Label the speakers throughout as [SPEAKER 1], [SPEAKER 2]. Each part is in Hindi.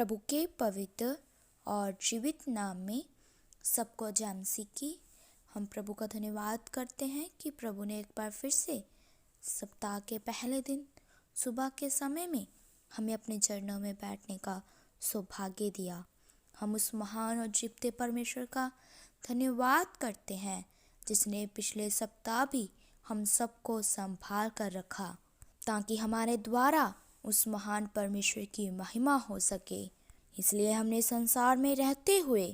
[SPEAKER 1] प्रभु के पवित्र और जीवित नाम में सबको जय मसीह की। हम प्रभु का धन्यवाद करते हैं कि प्रभु ने एक बार फिर से सप्ताह के पहले दिन सुबह के समय में हमें अपने चरणों में बैठने का सौभाग्य दिया। हम उस महान और जीवते परमेश्वर का धन्यवाद करते हैं जिसने पिछले सप्ताह भी हम सबको संभाल कर रखा, ताकि हमारे द्वारा उस महान परमेश्वर की महिमा हो सके। इसलिए हमने संसार में रहते हुए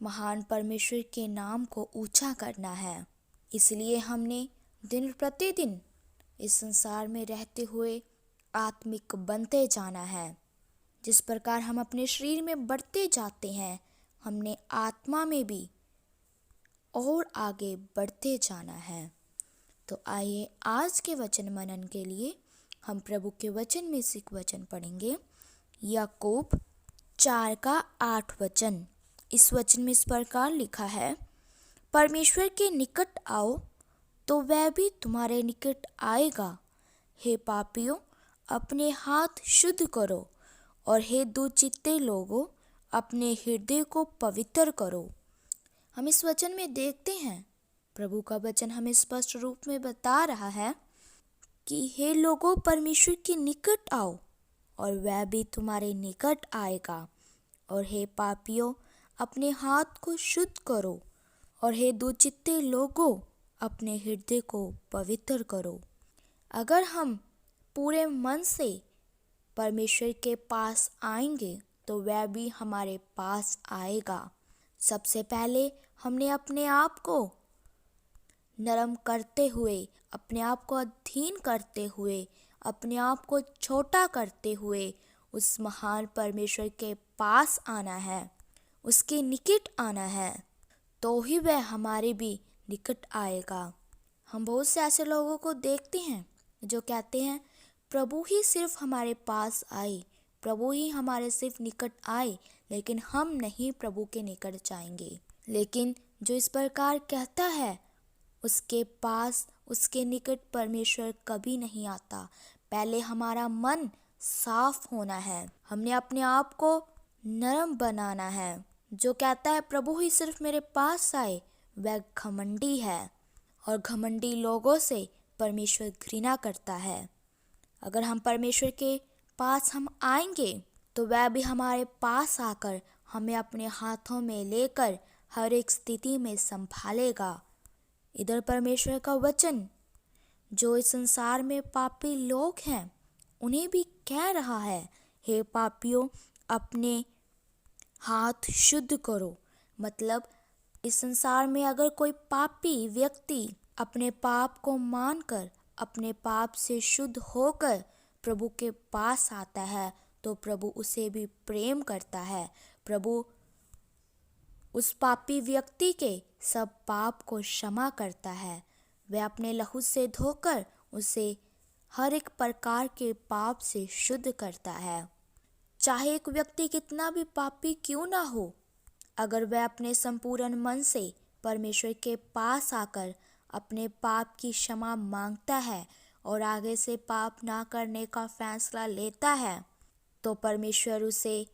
[SPEAKER 1] महान परमेश्वर के नाम को ऊंचा करना है। इसलिए हमने दिन प्रतिदिन इस संसार में रहते हुए आत्मिक बनते जाना है। जिस प्रकार हम अपने शरीर में बढ़ते जाते हैं, हमने आत्मा में भी और आगे बढ़ते जाना है। तो आइए आज के वचन मनन के लिए हम प्रभु के वचन में से एक वचन पढ़ेंगे। याकूब 4:8 वचन। इस वचन में इस प्रकार लिखा है, परमेश्वर के निकट आओ तो वह भी तुम्हारे निकट आएगा। हे पापियों, अपने हाथ शुद्ध करो, और हे दुचित्ते लोगों, अपने हृदय को पवित्र करो। हम इस वचन में देखते हैं प्रभु का वचन हमें स्पष्ट रूप में बता रहा है कि हे लोगों, परमेश्वर के निकट आओ और वह भी तुम्हारे निकट आएगा। और हे पापियों, अपने हाथ को शुद्ध करो, और हे दुचित्ते लोगों, अपने हृदय को पवित्र करो। अगर हम पूरे मन से परमेश्वर के पास आएंगे तो वह भी हमारे पास आएगा। सबसे पहले हमने अपने आप को नरम करते हुए, अपने आप को अधीन करते हुए, अपने आप को छोटा करते हुए उस महान परमेश्वर के पास आना है, उसके निकट आना है, तो ही वह हमारे भी निकट आएगा। हम बहुत से ऐसे लोगों को देखते हैं जो कहते हैं प्रभु ही सिर्फ हमारे पास आए, प्रभु ही हमारे सिर्फ निकट आए, लेकिन हम नहीं प्रभु के निकट जाएंगे। लेकिन जो इस प्रकार कहता है उसके पास, उसके निकट परमेश्वर कभी नहीं आता। पहले हमारा मन साफ होना है, हमने अपने आप को नरम बनाना है। जो कहता है प्रभु ही सिर्फ मेरे पास आए, वह घमंडी है, और घमंडी लोगों से परमेश्वर घृणा करता है। अगर हम परमेश्वर के पास हम आएंगे तो वह भी हमारे पास आकर हमें अपने हाथों में लेकर हर एक स्थिति में संभालेगा। इधर परमेश्वर का वचन जो इस संसार में पापी लोग हैं उन्हें भी कह रहा है, हे पापियों, अपने हाथ शुद्ध करो। मतलब इस संसार में अगर कोई पापी व्यक्ति अपने पाप को मानकर, अपने पाप से शुद्ध होकर प्रभु के पास आता है तो प्रभु उसे भी प्रेम करता है। प्रभु उस पापी व्यक्ति के सब पाप को क्षमा करता है। वह अपने लहू से धोकर उसे हर एक प्रकार के पाप से शुद्ध करता है। चाहे एक व्यक्ति कितना भी पापी क्यों ना हो, अगर वह अपने संपूर्ण मन से परमेश्वर के पास आकर अपने पाप की क्षमा मांगता है और आगे से पाप ना करने का फैसला लेता है, तो परमेश्वर उसे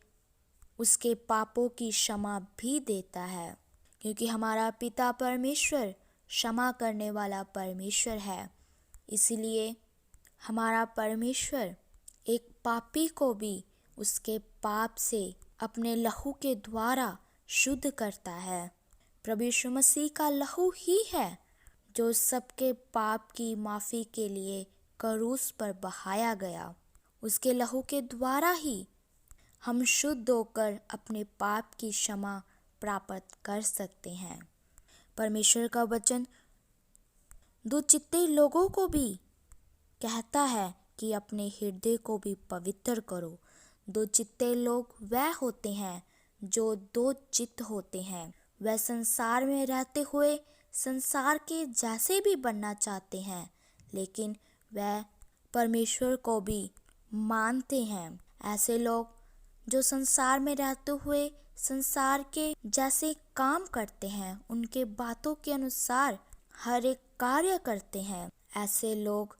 [SPEAKER 1] उसके पापों की क्षमा भी देता है, क्योंकि हमारा पिता परमेश्वर क्षमा करने वाला परमेश्वर है। इसलिए हमारा परमेश्वर एक पापी को भी उसके पाप से अपने लहू के द्वारा शुद्ध करता है। प्रभु यीशु मसीह का लहू ही है जो सबके पाप की माफ़ी के लिए क्रूस पर बहाया गया। उसके लहू के द्वारा ही हम शुद्ध होकर अपने पाप की क्षमा प्राप्त कर सकते हैं। परमेश्वर का वचन दुचित्ते लोगों को भी कहता है कि अपने हृदय को भी पवित्र करो। दुचित्ते लोग वह होते हैं जो दो चित्त होते हैं। वह संसार में रहते हुए संसार के जैसे भी बनना चाहते हैं, लेकिन वह परमेश्वर को भी मानते हैं। ऐसे लोग जो संसार में रहते हुए संसार के जैसे काम करते हैं, उनके बातों के अनुसार हर एक कार्य करते हैं, ऐसे लोग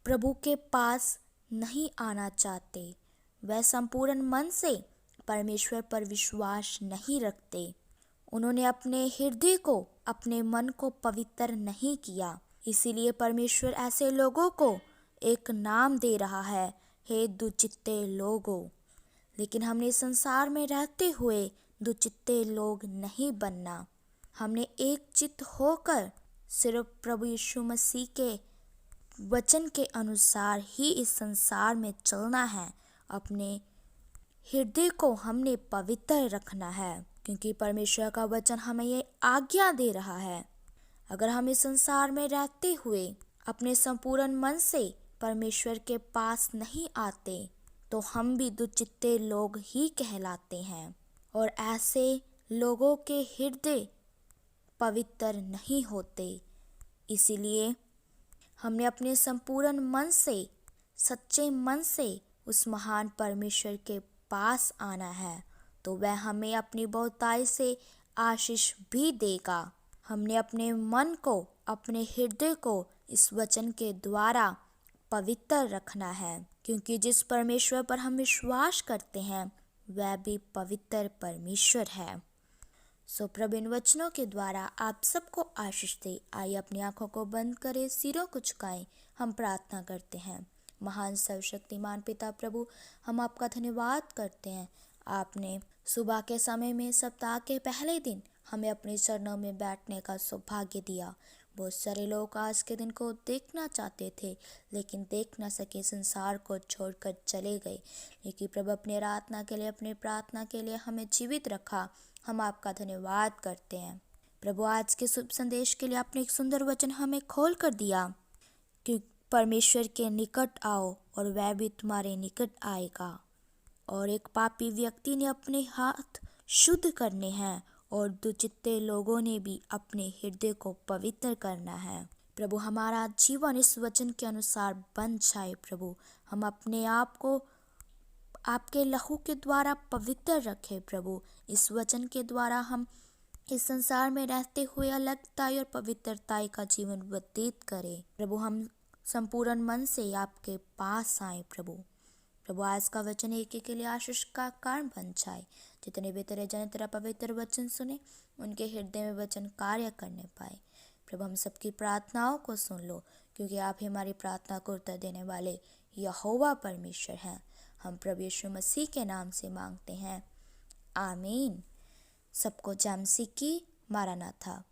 [SPEAKER 1] प्रभु के पास नहीं आना चाहते। वह संपूर्ण मन से परमेश्वर पर विश्वास नहीं रखते। उन्होंने अपने हृदय को, अपने मन को पवित्र नहीं किया। इसीलिए परमेश्वर ऐसे लोगों को एक नाम दे रहा है, हे दुचित्ते लोगों। लेकिन हमने संसार में रहते हुए दुचित्ते लोग नहीं बनना। हमने एक चित्त होकर सिर्फ प्रभु यीशु मसीह के वचन के अनुसार ही इस संसार में चलना है। अपने हृदय को हमने पवित्र रखना है, क्योंकि परमेश्वर का वचन हमें ये आज्ञा दे रहा है। अगर हम इस संसार में रहते हुए अपने संपूर्ण मन से परमेश्वर के पास नहीं आते तो हम भी दुचित्ते लोग ही कहलाते हैं, और ऐसे लोगों के हृदय पवित्र नहीं होते। इसीलिए हमने अपने संपूर्ण मन से, सच्चे मन से उस महान परमेश्वर के पास आना है, तो वह हमें अपनी बहुताई से आशीष भी देगा। हमने अपने मन को, अपने हृदय को इस वचन के द्वारा पवित्र रखना है, क्योंकि जिस परमेश्वर पर हम विश्वास करते हैं वह भी पवित्र परमेश्वर है। सो प्रभु इन वचनों के द्वारा आप सबको आशीष दे। आइए अपनी आंखों को बंद करें, सिरों को झुकाएं, हम प्रार्थना करते हैं। महान सर्वशक्तिमान पिता प्रभु, हम आपका धन्यवाद करते हैं। आपने सुबह के समय में सप्ताह के पहले दिन हमें अपने चरणों में बैठने का सौभाग्य दिया। बहुत सारे लोग आज के दिन को देखना चाहते थे लेकिन देख ना सके, संसार को छोड़कर चले गए। लेकिन प्रभु अपने आराधना के लिए, अपने प्रार्थना के लिए हमें जीवित रखा। हम आपका धन्यवाद करते हैं। प्रभु आज के शुभ संदेश के लिए आपने एक सुंदर वचन हमें खोल कर दिया कि परमेश्वर के निकट आओ और वह भी तुम्हारे निकट आएगा। और एक पापी व्यक्ति ने अपने हाथ शुद्ध करने हैं और दुचित्ते लोगों ने भी अपने हृदय को पवित्र करना है। प्रभु हमारा जीवन इस वचन के अनुसार बन जाए। प्रभु हम अपने आप को आपके लहू के द्वारा पवित्र रखें। प्रभु इस वचन के द्वारा हम इस संसार में रहते हुए अलगताई और पवित्रताई का जीवन व्यतीत करें। प्रभु हम संपूर्ण मन से आपके पास आए। प्रभु आज का वचन एक के लिए आशीष का कारण बन जाए। जितने भी तेरे जन तेरा पवित्र वचन सुने, उनके हृदय में वचन कार्य करने पाए। प्रभु हम सबकी प्रार्थनाओं को सुन लो, क्योंकि आप ही हमारी प्रार्थना को उत्तर देने वाले यहोवा परमेश्वर हैं। हम प्रभु यीशु मसीह के नाम से मांगते हैं, आमीन। सबको जय मसीह की। मारानाथा।